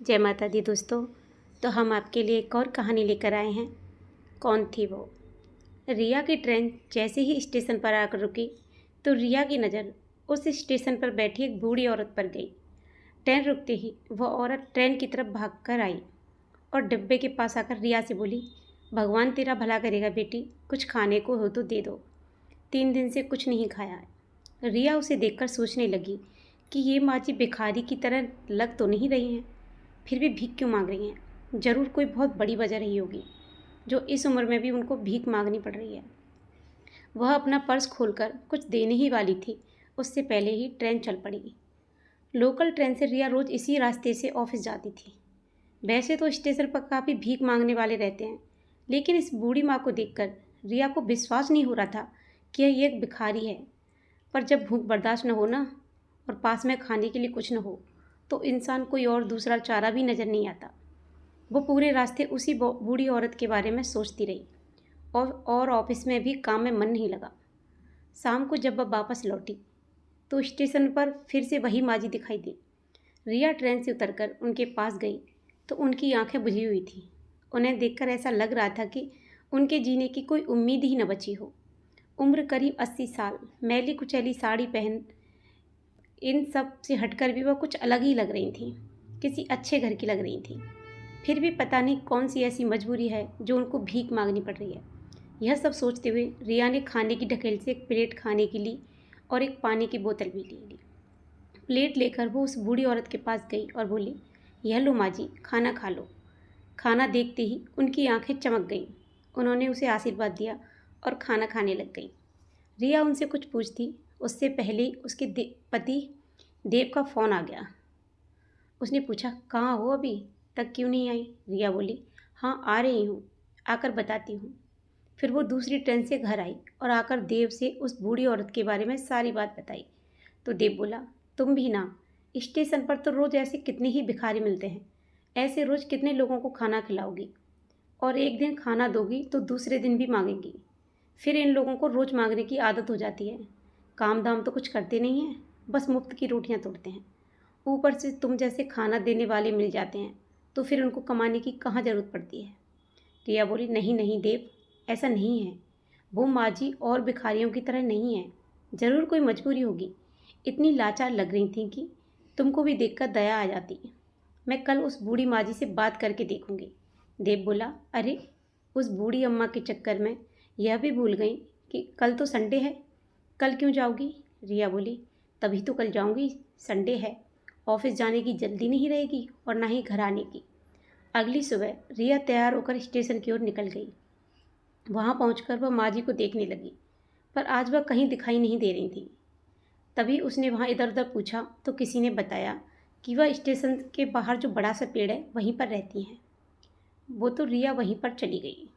जय माता दी दोस्तों। तो हम आपके लिए एक और कहानी लेकर आए हैं। कौन थी वो? रिया की ट्रेन जैसे ही स्टेशन पर आकर रुकी तो रिया की नज़र उस स्टेशन पर बैठी एक बूढ़ी औरत पर गई। ट्रेन रुकते ही वह औरत ट्रेन की तरफ भागकर आई और डिब्बे के पास आकर रिया से बोली, भगवान तेरा भला करेगा बेटी, कुछ खाने को हो तो दे दो, 3 दिन से कुछ नहीं खाया है। रिया उसे देखकर सोचने लगी कि ये माँ जी भिखारी की तरह लग तो नहीं रही हैं, फिर भी भीख क्यों मांग रही हैं? ज़रूर कोई बहुत बड़ी वजह रही होगी जो इस उम्र में भी उनको भीख मांगनी पड़ रही है। वह अपना पर्स खोलकर कुछ देने ही वाली थी, उससे पहले ही ट्रेन चल पड़ी। लोकल ट्रेन से रिया रोज़ इसी रास्ते से ऑफिस जाती थी। वैसे तो स्टेशन पर काफ़ी भीख मांगने वाले रहते हैं, लेकिन इस बूढ़ी माँ को देखकर रिया को विश्वास नहीं हो रहा था कि यह एक भिखारी है। पर जब भूख बर्दाश्त न हो ना, और पास में खाने के लिए कुछ न हो, तो इंसान कोई और दूसरा चारा भी नज़र नहीं आता। वो पूरे रास्ते उसी बूढ़ी औरत के बारे में सोचती रही और ऑफिस में भी काम में मन नहीं लगा। शाम को जब वह वापस लौटी तो स्टेशन पर फिर से वही माजी दिखाई दी। रिया ट्रेन से उतरकर उनके पास गई तो उनकी आंखें बुझी हुई थी। उन्हें देखकर ऐसा लग रहा था कि उनके जीने की कोई उम्मीद ही न बची हो। उम्र करीब 80 साल, मैली कुचैली साड़ी पहन, इन सब से हटकर भी वह कुछ अलग ही लग रही थी, किसी अच्छे घर की लग रही थी। फिर भी पता नहीं कौन सी ऐसी मजबूरी है जो उनको भीख मांगनी पड़ रही है। यह सब सोचते हुए रिया ने खाने की ढकेल से एक प्लेट खाने की ली और एक पानी की बोतल भी ले ली। प्लेट लेकर वो उस बूढ़ी औरत के पास गई और बोली, यह लो माँ जी, खाना खा लो। खाना देखते ही उनकी आंखें चमक गईं। उन्होंने उसे आशीर्वाद दिया और खाना खाने लग गई। रिया उनसे कुछ पूछती उससे पहले ही उसके पति देव का फ़ोन आ गया। उसने पूछा, कहाँ हो अभी तक क्यों नहीं आई? रिया बोली, हाँ आ रही हूँ, आकर बताती हूँ। फिर वो दूसरी ट्रेन से घर आई और आकर देव से उस बूढ़ी औरत के बारे में सारी बात बताई। तो देव बोला, तुम भी ना, स्टेशन पर तो रोज़ ऐसे कितने ही भिखारी मिलते हैं, ऐसे रोज़ कितने लोगों को खाना खिलाओगी, और एक दिन खाना दोगी तो दूसरे दिन भी मांगेंगी। फिर इन लोगों को रोज़ मांगने की आदत हो जाती है। काम दाम तो कुछ करते नहीं हैं, बस मुफ्त की रोटियां तोड़ते हैं। ऊपर से तुम जैसे खाना देने वाले मिल जाते हैं तो फिर उनको कमाने की कहाँ ज़रूरत पड़ती है। रिया बोली, नहीं नहीं देव, ऐसा नहीं है। वो माँ जी और भिखारियों की तरह नहीं है, ज़रूर कोई मजबूरी होगी। इतनी लाचार लग रही थी कि तुमको भी देखकर दया आ जाती। मैं कल उस बूढ़ी माँ जी से बात करके देखूंगी। देव बोला, अरे उस बूढ़ी अम्मा के चक्कर में यह भी भूल गई कि कल तो संडे है, कल क्यों जाओगी? रिया बोली, तभी तो कल जाऊंगी, संडे है, ऑफिस जाने की जल्दी नहीं रहेगी और ना ही घर आने की। अगली सुबह रिया तैयार होकर स्टेशन की ओर निकल गई। वहां पहुंचकर वह माँ जी को देखने लगी, पर आज वह कहीं दिखाई नहीं दे रही थी। तभी उसने वहां इधर उधर पूछा तो किसी ने बताया कि वह स्टेशन के बाहर जो बड़ा सा पेड़ है वहीं पर रहती हैं। वो तो रिया वहीं पर चली गई।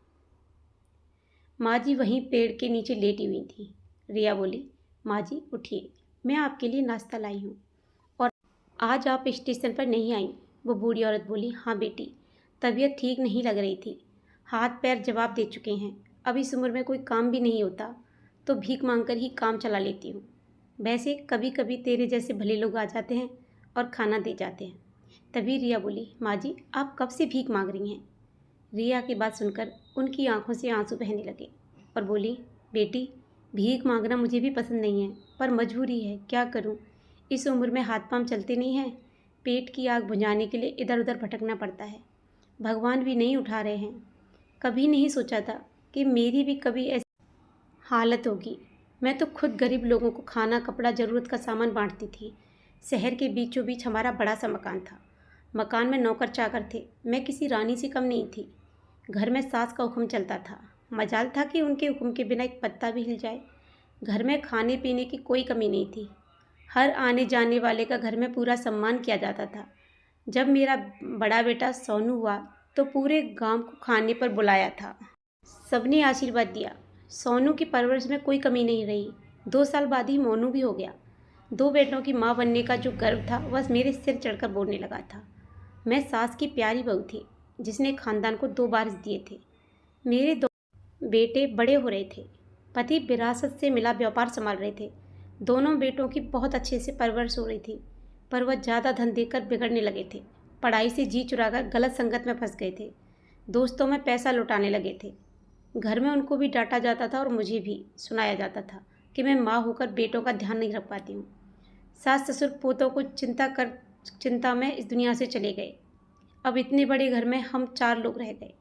माँ जी वहीं पेड़ के नीचे लेटी हुई थी। रिया बोली, माँ जी उठिए, मैं आपके लिए नाश्ता लाई हूँ, और आज आप स्टेशन पर नहीं आई? वो बूढ़ी औरत बोली, हाँ बेटी, तबीयत ठीक नहीं लग रही थी, हाथ पैर जवाब दे चुके हैं, अब इस उम्र में कोई काम भी नहीं होता तो भीख मांग कर ही काम चला लेती हूँ। वैसे कभी कभी तेरे जैसे भले लोग आ जाते हैं और खाना दे जाते हैं। तभी रिया बोली, माँ जी आप कब से भीख मांग रही हैं? रिया की बात सुनकर उनकी आंखों से आंसू बहने लगे और बोली, बेटी भीख मांगना मुझे भी पसंद नहीं है, पर मजबूरी है, क्या करूं? इस उम्र में हाथ पांव चलते नहीं हैं, पेट की आग बुझाने के लिए इधर उधर भटकना पड़ता है। भगवान भी नहीं उठा रहे हैं। कभी नहीं सोचा था कि मेरी भी कभी ऐसी हालत होगी। मैं तो खुद गरीब लोगों को खाना कपड़ा ज़रूरत का सामान बांटती थी। शहर के बीचों बीच हमारा बड़ा सा मकान था। मकान में नौकर चाकर थे, मैं किसी रानी से कम नहीं थी। घर में सास का हुक्म चलता था, मजाल था कि उनके हुक्म के बिना एक पत्ता भी हिल जाए। घर में खाने पीने की कोई कमी नहीं थी। हर आने जाने वाले का घर में पूरा सम्मान किया जाता था। जब मेरा बड़ा बेटा सोनू हुआ तो पूरे गांव को खाने पर बुलाया था। सबने आशीर्वाद दिया। सोनू की परवरिश में कोई कमी नहीं रही। 2 साल बाद ही मोनू भी हो गया। 2 बेटों की माँ बनने का जो गर्व था वह मेरे सिर चढ़कर बोलने लगा था। मैं सास की प्यारी बहू थी जिसने खानदान को 2 वारिस दिए थे। मेरे 2 बेटे बड़े हो रहे थे। पति विरासत से मिला व्यापार संभाल रहे थे। दोनों बेटों की बहुत अच्छे से परवरिश हो रही थी, पर वह ज़्यादा धन देकर बिगड़ने लगे थे। पढ़ाई से जी चुराकर गलत संगत में फंस गए थे। दोस्तों में पैसा लुटाने लगे थे। घर में उनको भी डांटा जाता था और मुझे भी सुनाया जाता था कि मैं माँ होकर बेटों का ध्यान नहीं रख पाती हूँ। सास ससुर पोतों को चिंता में इस दुनिया से चले गए। अब इतने बड़े घर में हम 4 लोग रह गए।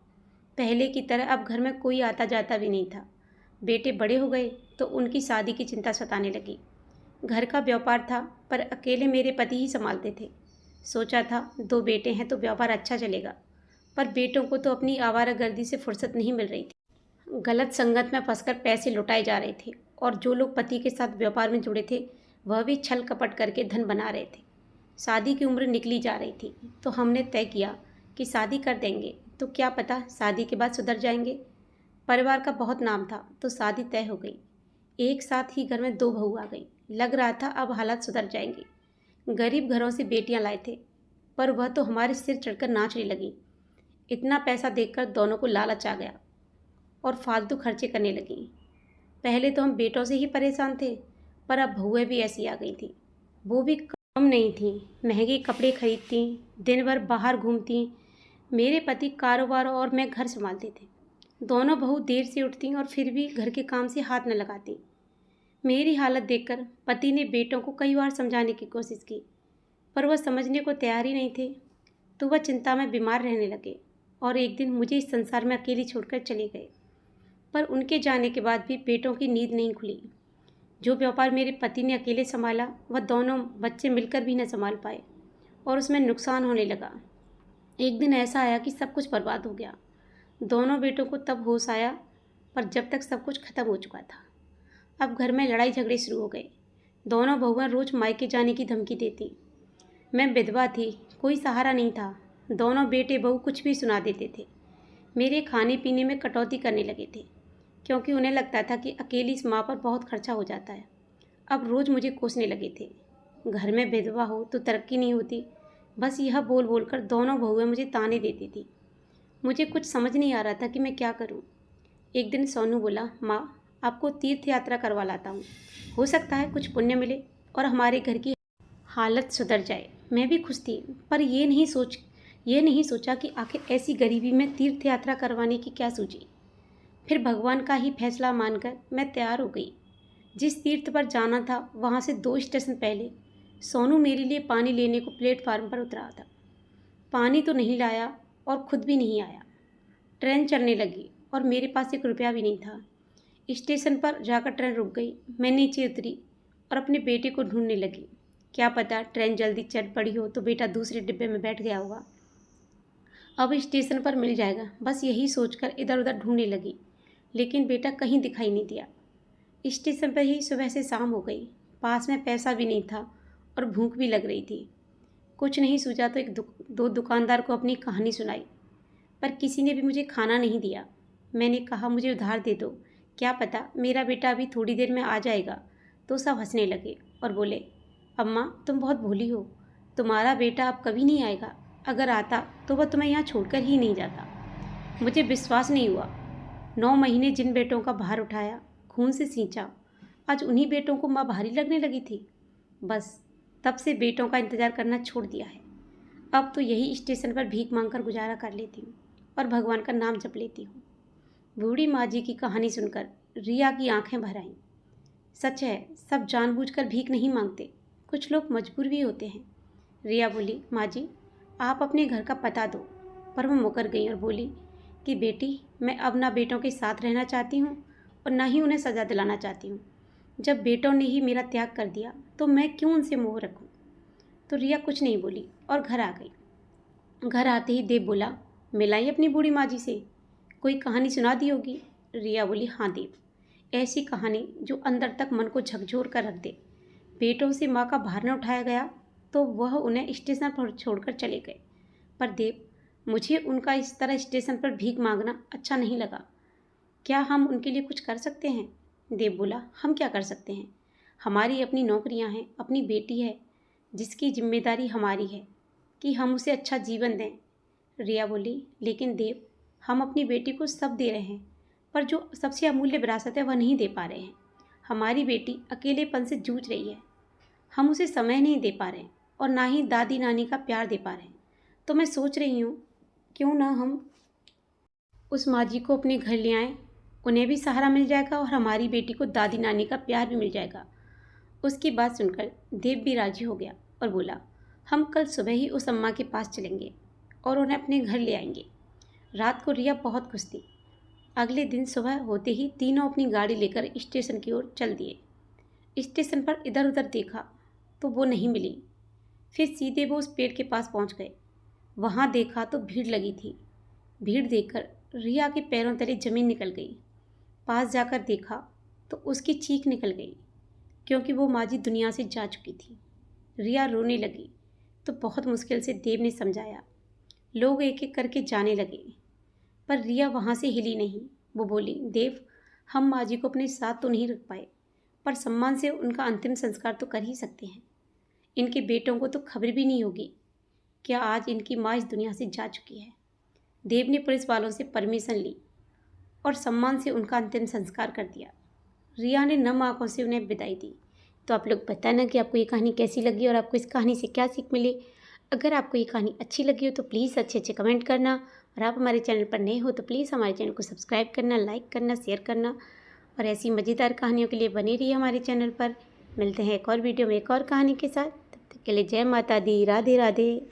पहले की तरह अब घर में कोई आता जाता भी नहीं था। बेटे बड़े हो गए तो उनकी शादी की चिंता सताने लगी। घर का व्यापार था पर अकेले मेरे पति ही संभालते थे। सोचा था 2 बेटे हैं तो व्यापार अच्छा चलेगा, पर बेटों को तो अपनी आवारागर्दी से फुर्सत नहीं मिल रही थी। गलत संगत में फंसकर पैसे लुटाए जा रहे थे और जो लोग पति के साथ व्यापार में जुड़े थे वह भी छल कपट करके धन बना रहे थे। शादी की उम्र निकली जा रही थी तो हमने तय किया कि शादी कर देंगे तो क्या पता शादी के बाद सुधर जाएंगे। परिवार का बहुत नाम था तो शादी तय हो गई। एक साथ ही घर में 2 बहू आ गई। लग रहा था अब हालात सुधर जाएंगे। गरीब घरों से बेटियां लाए थे पर वह तो हमारे सिर चढ़कर नाचने लगी। इतना पैसा देखकर दोनों को लालच आ गया और फालतू खर्चे करने लगी। पहले तो हम बेटों से ही परेशान थे पर अब बहुएं भी ऐसी आ गई थी। वो भी कम नहीं थी, महंगे कपड़े खरीदती, दिन भर बाहर घूमती। मेरे पति कारोबार और मैं घर संभालते थे। दोनों बहू देर से उठती और फिर भी घर के काम से हाथ न लगाती। मेरी हालत देखकर पति ने बेटों को कई बार समझाने की कोशिश की पर वह समझने को तैयार ही नहीं थे। तो वह चिंता में बीमार रहने लगे और एक दिन मुझे इस संसार में अकेली छोड़कर चले गए। पर उनके जाने के बाद भी बेटों की नींद नहीं खुली। जो व्यापार मेरे पति ने अकेले संभाला वह दोनों बच्चे मिलकर भी न संभाल पाए और उसमें नुकसान होने लगा। एक दिन ऐसा आया कि सब कुछ बर्बाद हो गया। दोनों बेटों को तब होश आया पर जब तक सब कुछ खत्म हो चुका था। अब घर में लड़ाई झगड़े शुरू हो गए। दोनों बहुएं रोज मायके जाने की धमकी देती। मैं विधवा थी, कोई सहारा नहीं था। दोनों बेटे बहू कुछ भी सुना देते थे। मेरे खाने पीने में कटौती करने लगे थे क्योंकि उन्हें लगता था कि अकेली इस माँ पर बहुत खर्चा हो जाता है। अब रोज़ मुझे कोसने लगे थे। घर में विधवा हो तो तरक्की नहीं होती, बस यह बोल बोल कर दोनों बहुएं मुझे ताने देती थी। मुझे कुछ समझ नहीं आ रहा था कि मैं क्या करूं। एक दिन सोनू बोला, माँ आपको तीर्थ यात्रा करवा लाता हूँ, हो सकता है कुछ पुण्य मिले और हमारे घर की हालत सुधर जाए। मैं भी खुश थी पर ये नहीं सोचा कि आखिर ऐसी गरीबी में तीर्थ यात्रा करवाने की क्या सूझी। फिर भगवान का ही फैसला मानकर मैं तैयार हो गई। जिस तीर्थ पर जाना था वहाँ से 2 स्टेशन पहले सोनू मेरे लिए पानी लेने को प्लेटफार्म पर उतरा था। पानी तो नहीं लाया और खुद भी नहीं आया। ट्रेन चलने लगी और मेरे पास 1 रुपया भी नहीं था। स्टेशन पर जाकर ट्रेन रुक गई। मैं नीचे उतरी और अपने बेटे को ढूंढने लगी। क्या पता ट्रेन जल्दी चल पड़ी हो तो बेटा दूसरे डिब्बे में बैठ गया होगा, अब स्टेशन पर मिल जाएगा। बस यही सोचकर इधर उधर ढूंढने लगी लेकिन बेटा कहीं दिखाई नहीं दिया। स्टेशन पर ही सुबह से शाम हो गई। पास में पैसा भी नहीं था और भूख भी लग रही थी। कुछ नहीं सूझा तो 2 दुकानदार को अपनी कहानी सुनाई पर किसी ने भी मुझे खाना नहीं दिया। मैंने कहा मुझे उधार दे दो, क्या पता मेरा बेटा अभी थोड़ी देर में आ जाएगा। तो सब हंसने लगे और बोले, अम्मा तुम बहुत भोली हो, तुम्हारा बेटा अब कभी नहीं आएगा। अगर आता तो वह तुम्हें यहाँ छोड़कर ही नहीं जाता। मुझे विश्वास नहीं हुआ। 9 महीने जिन बेटों का भार उठाया, खून से सींचा, आज उन्हीं बेटों को माँ भारी लगने लगी थी। बस तब से बेटों का इंतज़ार करना छोड़ दिया है। अब तो यही स्टेशन पर भीख मांगकर गुजारा कर लेती हूँ और भगवान का नाम जप लेती हूँ। बूढ़ी माँ जी की कहानी सुनकर रिया की आंखें भर आईं। सच है, सब जानबूझकर भीख नहीं मांगते, कुछ लोग मजबूर भी होते हैं। रिया बोली, माँ जी आप अपने घर का पता दो। पर वो मुकर गई और बोली कि बेटी मैं अब ना बेटों के साथ रहना चाहती हूँ और ना ही उन्हें सज़ा दिलाना चाहती हूँ। जब बेटों ने ही मेरा त्याग कर दिया तो मैं क्यों उनसे मोह रखूँ। तो रिया कुछ नहीं बोली और घर आ गई। घर आते ही देव बोला, मिलाई अपनी बूढ़ी माँ जी से, कोई कहानी सुना दी होगी। रिया बोली, हाँ देव, ऐसी कहानी जो अंदर तक मन को झकझोर कर रख दे। बेटों से माँ का भार न उठाया गया तो वह उन्हें स्टेशन पर छोड़कर चले गए। पर देव मुझे उनका इस तरह स्टेशन पर भीख मांगना अच्छा नहीं लगा। क्या हम उनके लिए कुछ कर सकते हैं। देव बोला, हम क्या कर सकते हैं, हमारी अपनी नौकरियां हैं, अपनी बेटी है जिसकी जिम्मेदारी हमारी है कि हम उसे अच्छा जीवन दें। रिया बोली, लेकिन देव हम अपनी बेटी को सब दे रहे हैं पर जो सबसे अमूल्य विरासत है वह नहीं दे पा रहे हैं। हमारी बेटी अकेलेपन से जूझ रही है, हम उसे समय नहीं दे पा रहे हैं और ना ही दादी नानी का प्यार दे पा रहे हैं। तो मैं सोच रही हूँ क्यों ना हम उस माँ जी को अपने घर ले आएं, उन्हें भी सहारा मिल जाएगा और हमारी बेटी को दादी नानी का प्यार भी मिल जाएगा। उसकी बात सुनकर देव भी राजी हो गया और बोला, हम कल सुबह ही उस अम्मा के पास चलेंगे और उन्हें अपने घर ले आएंगे। रात को रिया बहुत खुश थी। अगले दिन सुबह होते ही तीनों अपनी गाड़ी लेकर स्टेशन की ओर चल दिए। स्टेशन पर इधर उधर देखा तो वो नहीं मिली। फिर सीधे वो उस पेड़ के पास पहुंच गए। वहां देखा तो भीड़ लगी थी। भीड़ देखकर रिया के पैरों तले जमीन निकल गई। पास जाकर देखा तो उसकी चीख निकल गई, क्योंकि वो माँ जी दुनिया से जा चुकी थी। रिया रोने लगी तो बहुत मुश्किल से देव ने समझाया। लोग एक एक करके जाने लगे, पर रिया वहाँ से हिली नहीं। वो बोली, देव, हम माँ जी को अपने साथ तो नहीं रख पाए, पर सम्मान से उनका अंतिम संस्कार तो कर ही सकते हैं। इनके बेटों को तो खबर भी नहीं होगी क्या आज इनकी माँ इस दुनिया से जा चुकी है। देव ने पुलिस वालों से परमिशन ली और सम्मान से उनका अंतिम संस्कार कर दिया। रिया ने नम आंखों से उन्हें विदाई दी। तो आप लोग बताना कि आपको ये कहानी कैसी लगी और आपको इस कहानी से क्या सीख मिली। अगर आपको ये कहानी अच्छी लगी हो तो प्लीज़ अच्छे अच्छे कमेंट करना, और आप हमारे चैनल पर नए हो तो प्लीज़ हमारे चैनल को सब्सक्राइब करना, लाइक करना, शेयर करना, और ऐसी मज़ेदार कहानियों के लिए बने रहिए हमारे चैनल पर। मिलते हैं एक और वीडियो में एक और कहानी के साथ। तब तक के लिए जय माता दी, राधे राधे।